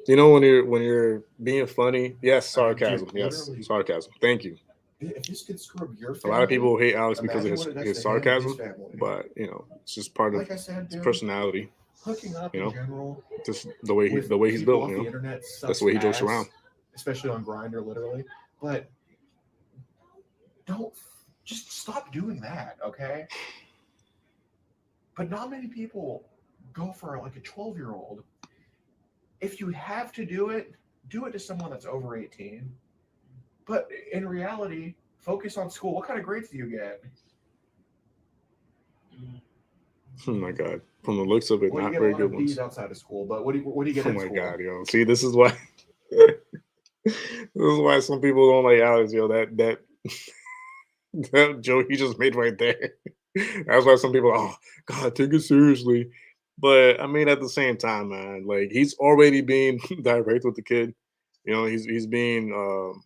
When you're being funny, yes, sarcasm. Yes, sarcasm. Thank you. If this could screw up your A family, lot of people hate Alex because of imagine what it his does to him and his sarcasm, family. but it's just part of Like I said, his dude, personality. hooking up in general, Just the way he's with built. people off the internet That's the way he jokes ass, around. especially on Grindr, literally. But don't just stop doing that, okay? But not many people go for like a 12-year-old. If you have to do it to someone that's over 18. But in reality, focus on school. What kind of grades do you get? Oh my God! From the looks of it, Well, not you get very a lot good of B's ones. outside of school. But what do you get Oh in my school? God, yo! See, this is why. This is why some people don't like Alex, yo. That joke he just made right there. That's why some people, oh God, take it seriously. But I mean, at the same time, man, like he's already being direct with the kid. He's being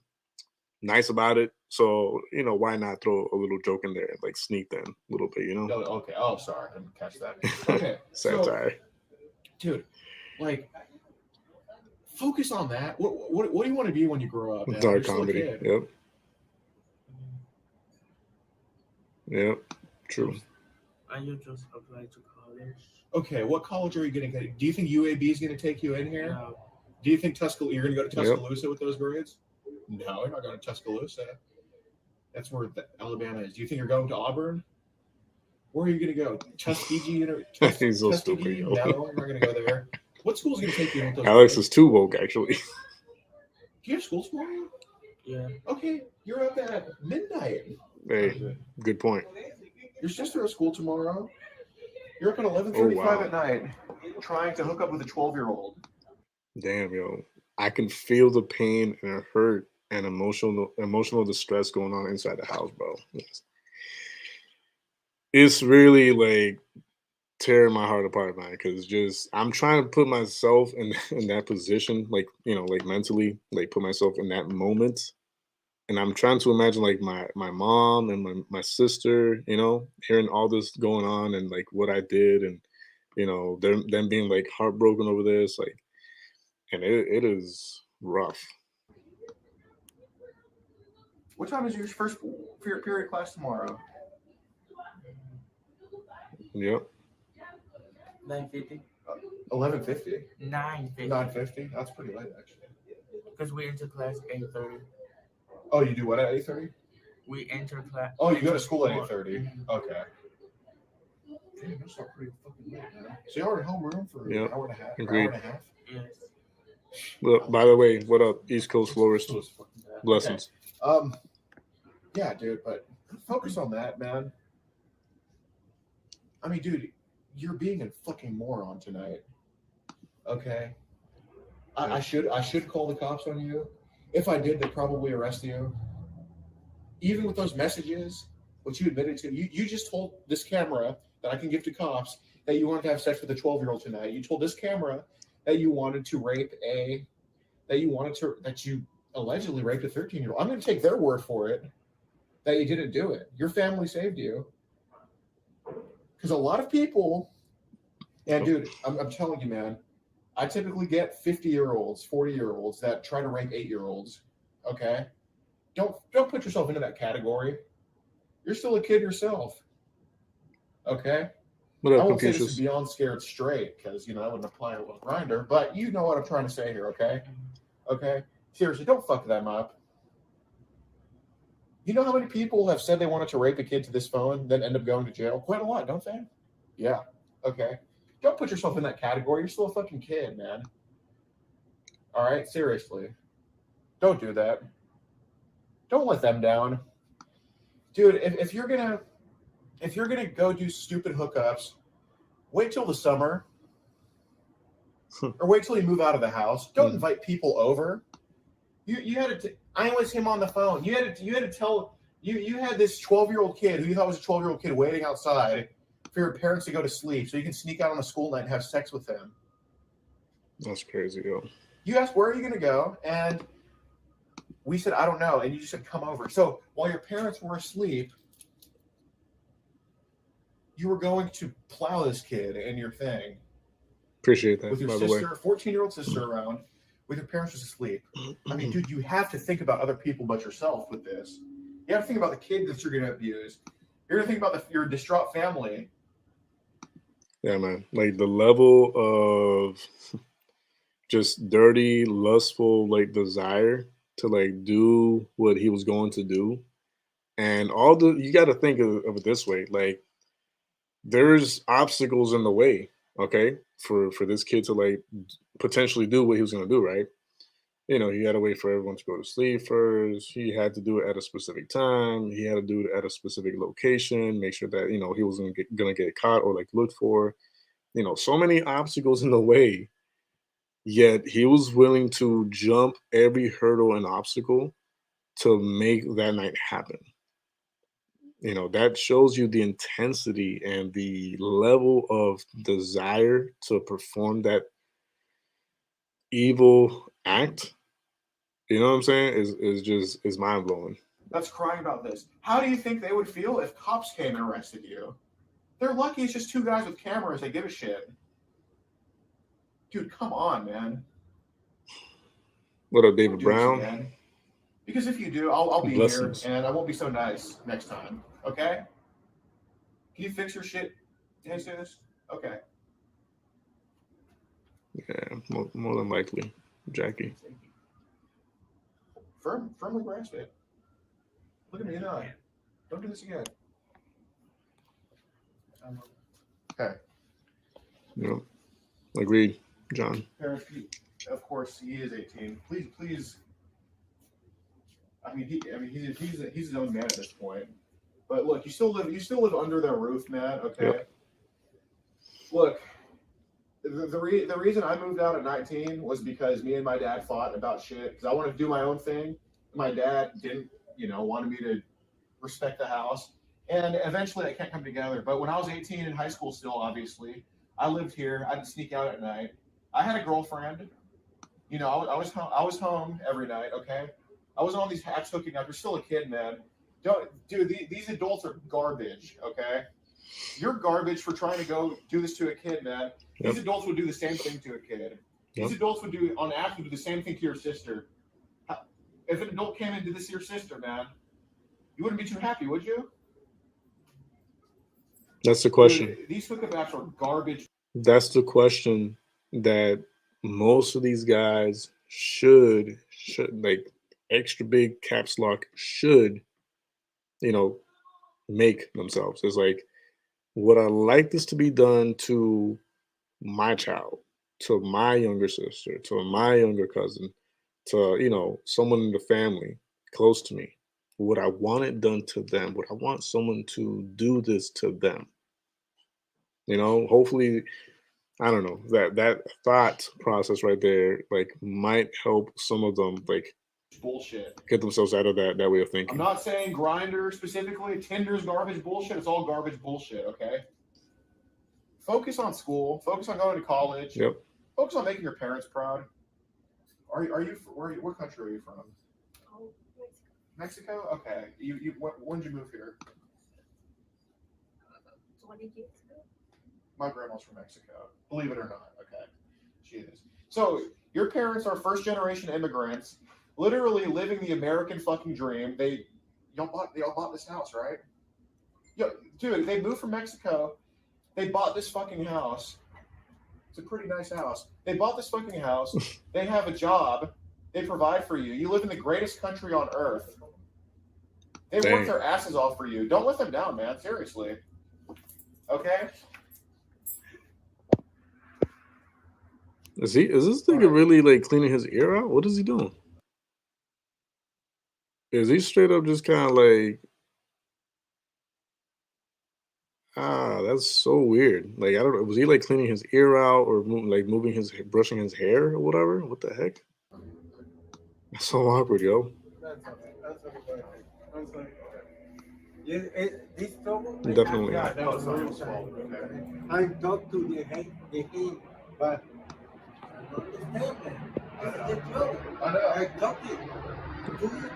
nice about it. So why not throw a little joke in there, like sneak them a little bit, Oh, okay. Oh, sorry, I didn't catch that. Okay, satire. Dude, like, focus on that. What do you want to be when you grow up? Man? Dark You're still a comedy. kid. Yep. Yep. True. Are you just applying to college? Okay, what college are you going to get? Do you think UAB is going to take you in here? No. Do you think you're going to go to Yep. Tuscaloosa with those grades? No, you're not going to Tuscaloosa. That's where Alabama is. Do you think you're going to Auburn? Where are you going to go? Tuskegee? He's so stupid, yo. No, you're not going to go there. What school is going to take you in with those Alex grades? is too woke, actually. Do you have school tomorrow? Yeah. Okay, you're up at midnight. Hey, good point. Your sister has school tomorrow. You're up at 11:35 wow. at night, trying to hook up with a 12-year-old. Damn, yo. I can feel the pain and hurt and emotional distress going on inside the house, bro. It's really like tearing my heart apart, man. Because I'm trying to put myself in that position, like like mentally, like put myself in that moment, and I'm trying to imagine like my mom and my sister, hearing all this going on and like what I did, and them being like heartbroken over this, like, and it is rough. What time is your first period class tomorrow? Yep. 9:50. 11:50. 9:50. 9:50. That's pretty late, actually. Because we enter class 8:30. Oh, you do what at 8:30? We enter class. Oh, you go to school at 8:30. Mhm. Okay. Damn, that's not pretty fucking late, man. So y'all are in homeroom for Yeah, an hour and a half. agreed. Hour and a half. Yes. Well, by the way, what up, East Coast Florist? Blessings. Yeah, dude, but focus on that, man. I mean, dude, you're being a fucking moron tonight. Okay. I should call the cops on you. If I did, they'd probably arrest you. Even with those messages, which you admitted to, you just told this camera that I can give to cops that you wanted to have sex with a 12-year-old tonight. You told this camera that you wanted to that you allegedly raped a 13-year-old. I'm going to take their word for it that you didn't do it. Your family saved you. Because a lot of people, and dude, I'm telling you, man, I typically get 50-year-olds, 40-year-olds that try to rape 8-year-olds. Okay? Don't put yourself into that category. You're still a kid yourself. Okay? What I up, won't say this is Confucius? beyond scared straight, because I wouldn't apply it with Grindr, but you know what I'm trying to say here, okay? Okay? Seriously, don't fuck them up. You know how many people have said they wanted to rape a kid to this phone, then end up going to jail? Quite a lot, don't they? Yeah. Okay. Don't put yourself in that category. You're still a fucking kid, man. All right? Seriously. Don't do that. Don't let them down. Dude, if you're gonna go do stupid hookups, wait till the summer. Or wait till you move out of the house. Don't invite people over. You had to. I was him on the phone. You had to tell. You had this 12-year-old kid who you thought was a 12-year-old kid waiting outside for your parents to go to sleep so you can sneak out on a school night and have sex with him. That's crazy, yo. You asked, where are you going to go? And we said, I don't know. And you just said, come over. So while your parents were asleep, you were going to plow this kid and your thing. Appreciate that, With your by the way. sister, 14-year-old sister around, with your parents just asleep. I mean, dude, you have to think about other people but yourself with this. You have to think about the kid that you're going to abuse. You're going to think about your distraught family. Yeah, man. Like the level of just dirty, lustful, like desire to like do what he was going to do. And you got to think of it this way. Like there's obstacles in the way, okay, for this kid to like potentially do what he was going to do, right? He had to wait for everyone to go to sleep first. He had to do it at a specific time. He had to do it at a specific location, make sure that, he wasn't going to get caught or like looked for. So many obstacles in the way, yet he was willing to jump every hurdle and obstacle to make that night happen. That shows you the intensity and the level of desire to perform that evil act. You know what I'm saying? Is mind blowing. That's crying about this. How do you think they would feel if cops came and arrested you? They're lucky it's just two guys with cameras. They give a shit. Dude, come on, man. What up, David Don't do this Brown? again. Because if you do, I'll be Blessings. here and I won't be so nice next time. Okay? Can you fix your shit, Jesus? Okay. Yeah, more than likely, Jackie. Firmly grasp it. Look at me in the eye. Don't do this again. Okay. Agreed, John. Parents, of course, he is 18. Please. I mean, he's his own man at this point. But look, you still live under their roof, man. Okay. Yep. Look, the reason I moved out at 19 was because me and my dad fought about shit because I wanted to do my own thing. My dad didn't, wanted me to respect the house, and eventually that can't come together. But when I was 18 in high school, still obviously, I lived here. I didn't sneak out at night. I had a girlfriend. I was home every night. Okay. I wasn't on these hacks hooking up. You're still a kid, man. These adults are garbage, okay? You're garbage for trying to go do this to a kid, man. Yep. These adults would do the same thing to a kid. Yep. These adults would do the same thing to your sister. If an adult came and did this to your sister, man, you wouldn't be too happy, would you? That's the question. Dude, these hookup apps are garbage. That's the question that most of these guys should like extra big caps lock should, make themselves. It's like, would I like this to be done to my child, to my younger sister, to my younger cousin, to, someone in the family close to me? Would I want it done to them? Would I want someone to do this to them? Hopefully I don't know, that thought process right there, like, might help some of them, like, Bullshit. get themselves out of that way of I'm thinking. not saying Grinder specifically. Tinder's garbage bullshit. It's all garbage bullshit. Okay. Focus on school. Focus on going to college. Yep. Focus on making your parents proud. Are you what country are you from? Oh, Mexico. Okay. When did you move here? 20 years ago. My grandma's from Mexico. Believe it or not. Okay. She is. So your parents are first generation immigrants, literally living the American fucking dream. Y'all bought this house, right? Yo, dude, they moved from Mexico. They bought this fucking house. It's a pretty nice house. They bought this fucking house. They have a job. They provide for you. You live in the greatest country on earth. They Dang. work their asses off for you. Don't let them down, man. Seriously. Okay? Is this nigga really like cleaning his ear out? What is he doing? Is he straight up just kind of like, that's so weird. Like, I don't know. Was he like cleaning his ear out or brushing his hair or whatever? What the heck? That's so awkward, yo. This trouble. Definitely. Yeah, no, it's not your fault. Okay. I talked to the head, but I don't understand that. This is the trouble. I talked it 2, 3, 4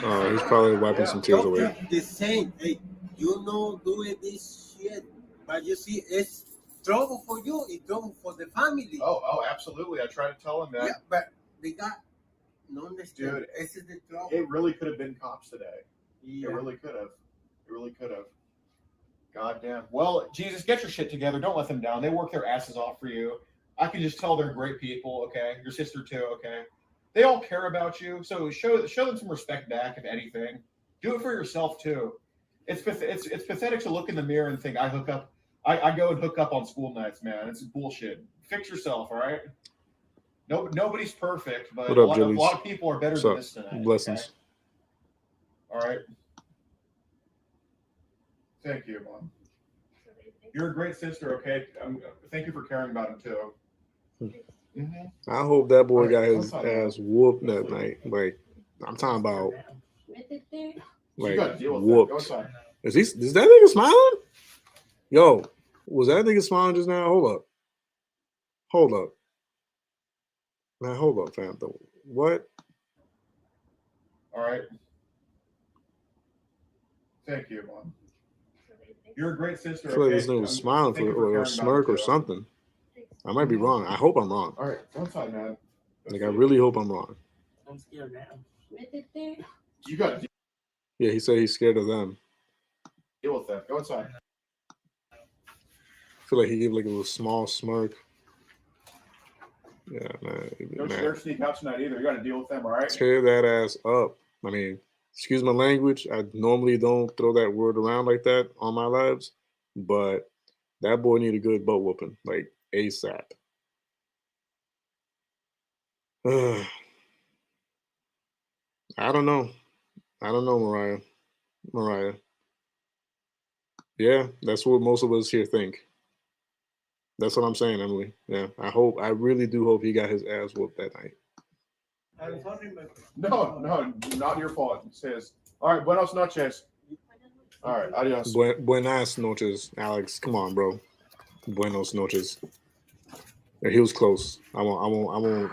Oh, he's probably wiping some tears away. talking the same. Hey, you know, doing this shit, but you see, it's trouble for you. It's trouble for the family. Oh, absolutely. I try to tell him that. Yeah, but they got no understand. Dude, This is the trouble. It really could have been cops today. Yeah. It really could have. It really could have. God damn. Well, Jesus, get your shit together. Don't let them down. They work their asses off for you. I can just tell they're great people. Okay, your sister too. Okay, they all care about you. So show them some respect back, if anything. Do it for yourself too. It's pathetic to look in the mirror and think I go and hook up on school nights, man. It's bullshit. Fix yourself, all right? Nobody's perfect, but What a up, lot Julius? of people are better What's than up? this tonight. Blessings. Okay? All right. Thank you, Mom. You're a great sister, okay? Thank you for caring about him too. Mm-hmm. I hope that boy Alright, got his outside, man. ass whooped that night. Like, I'm talking about, You like, gotta deal with that. Go whooped. inside. Is that nigga smiling? Yo, was that nigga smiling just now? Hold up. Man, hold up, fam. What? All right. Thank you, Mom. You're a great sister. I feel like okay? this nigga was I'm- smiling thank you or caring a about smirk him, or too. something. I might be wrong. I hope I'm wrong. All right, go inside, man. Like, I really hope I'm wrong. I'm scared now. You got to Yeah, he said he's scared of them. deal with that. Go inside. I feel like he gave like a little small smirk. Yeah, man. Don't you man. dare sneak out tonight either. You got to deal with them, all right? Tear that ass up. I mean, excuse my language. I normally don't throw that word around like that on my lives, but that boy need a good butt whooping, like ASAP. I don't know. Mariah. Yeah, that's what most of us here think. That's what I'm saying, Emily. Yeah, I really do hope he got his ass whooped that night. I'm sorry, but No, not your fault. It says, all right, buenos noches. All right, adios. Buenas noches, Alex. Come on, bro. Buenos noches. Yeah, he was close. I won't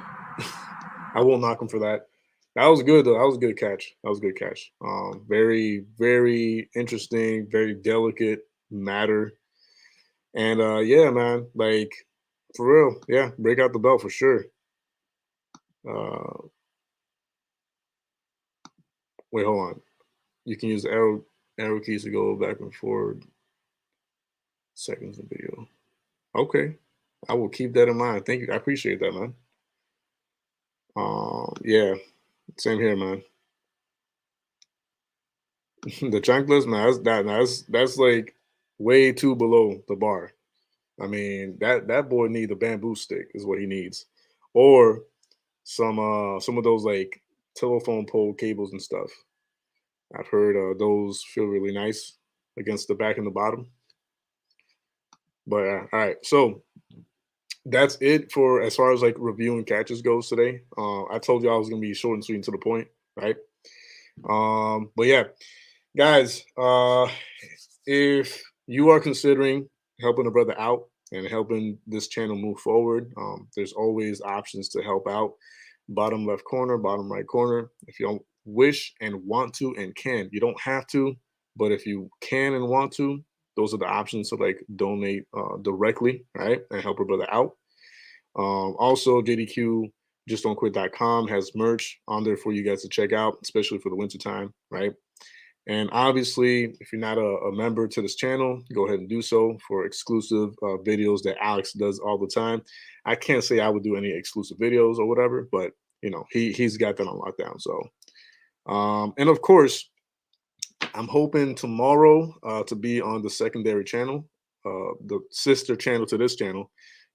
knock him for that. That was good though. That was a good catch. Very, very interesting, very delicate matter. And yeah, man, like for real, yeah, break out the belt for sure. Wait, hold on. You can use the arrow keys to go back and forward. Seconds of video. Okay, I will keep that in mind. Thank you. I appreciate that, man. Yeah, same here, man. The chanclas, man, that's like way too below the bar. I mean, that boy needs a bamboo stick is what he needs, or some of those like telephone pole cables and stuff. I've heard those feel really nice against the back and the bottom. But all right, so that's it for as far as like reviewing catches goes today. I told you I was gonna be short and sweet and to the point, right? But yeah, guys, if you are considering helping a brother out and helping this channel move forward, there's always options to help out. Bottom left corner, bottom right corner. If you don't wish and want to and can, you don't have to, but if you can and want to, those are the options to like donate directly, right, and help a brother out. Also, JDQ justdon'tquit.com has merch on there for you guys to check out, especially for the winter time, right? And obviously, if you're not a member to this channel, go ahead and do so for exclusive videos that Alex does all the time. I can't say I would do any exclusive videos or whatever, but you know, he's got that on lockdown. So, and of course, I'm hoping tomorrow to be on the secondary channel, the sister channel to this channel,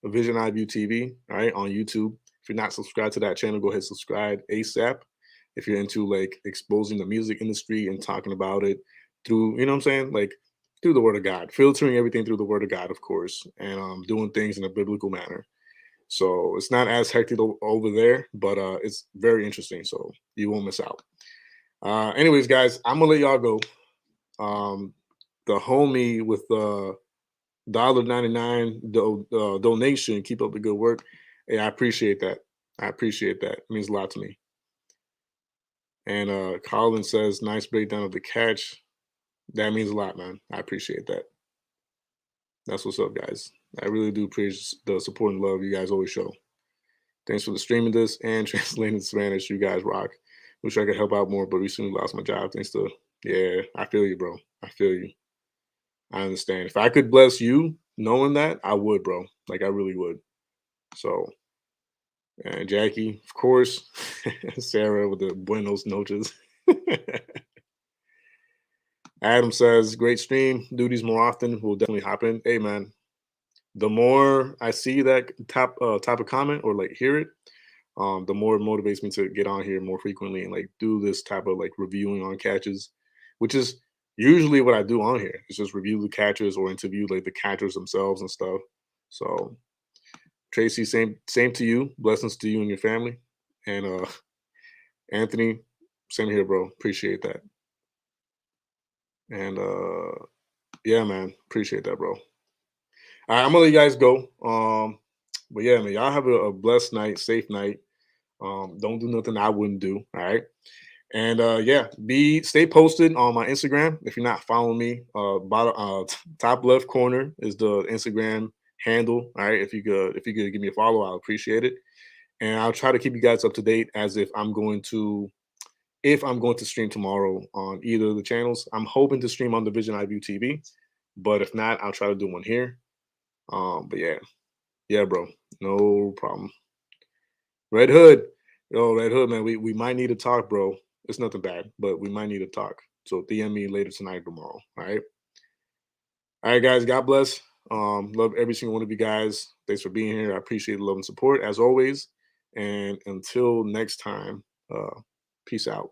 Vision Eye View TV, all right, on YouTube. If you're not subscribed to that channel, go ahead and subscribe ASAP. If you're into like exposing the music industry and talking about it through, you know what I'm saying, like through the word of God, filtering everything through the word of God, of course, and doing things in a biblical manner. So it's not as hectic over there, but it's very interesting. So you won't miss out. Anyways, guys, I'm gonna let y'all go. The homie with the $1.99 donation, keep up the good work. Hey, I appreciate that. I appreciate that. It means a lot to me. And Colin says, nice breakdown of the catch. That means a lot, man. I appreciate that. That's what's up, guys. I really do appreciate the support and love you guys always show. Thanks for the streaming this and translating to Spanish. You guys rock. Wish I could help out more, but recently lost my job. Thanks to, yeah, I feel you, bro. I feel you. I understand. If I could bless you knowing that, I would, bro. Like, I really would. So, and Jackie, of course. Sarah with the buenos noches. Adam says, great stream. Do these more often. We'll definitely hop in. Hey, man. The more I see that type of comment or like hear it, the more it motivates me to get on here more frequently and like do this type of like reviewing on catches, which is usually what I do on here. It's just review the catchers or interview like the catchers themselves and stuff. So Tracy, same to you. Blessings to you and your family. And Anthony, same here, bro. Appreciate that. And yeah, man, appreciate that, bro. All right, I'm gonna let you guys go. But yeah, man, y'all have a blessed night, safe night. Don't do nothing I wouldn't do. All right. And yeah, stay posted on my Instagram. If you're not following me, bottom top left corner is the Instagram handle. All right. If you could give me a follow, I'll appreciate it. And I'll try to keep you guys up to date as if I'm going to stream tomorrow on either of the channels. I'm hoping to stream on the Vision Eye View TV, but if not, I'll try to do one here. But yeah, bro, no problem. Red Hood, Red Hood, man, we might need to talk, bro. It's nothing bad, but we might need to talk. So DM me later tonight or tomorrow. All right, guys. God bless. Love every single one of you guys. Thanks for being here. I appreciate the love and support as always. And until next time, peace out.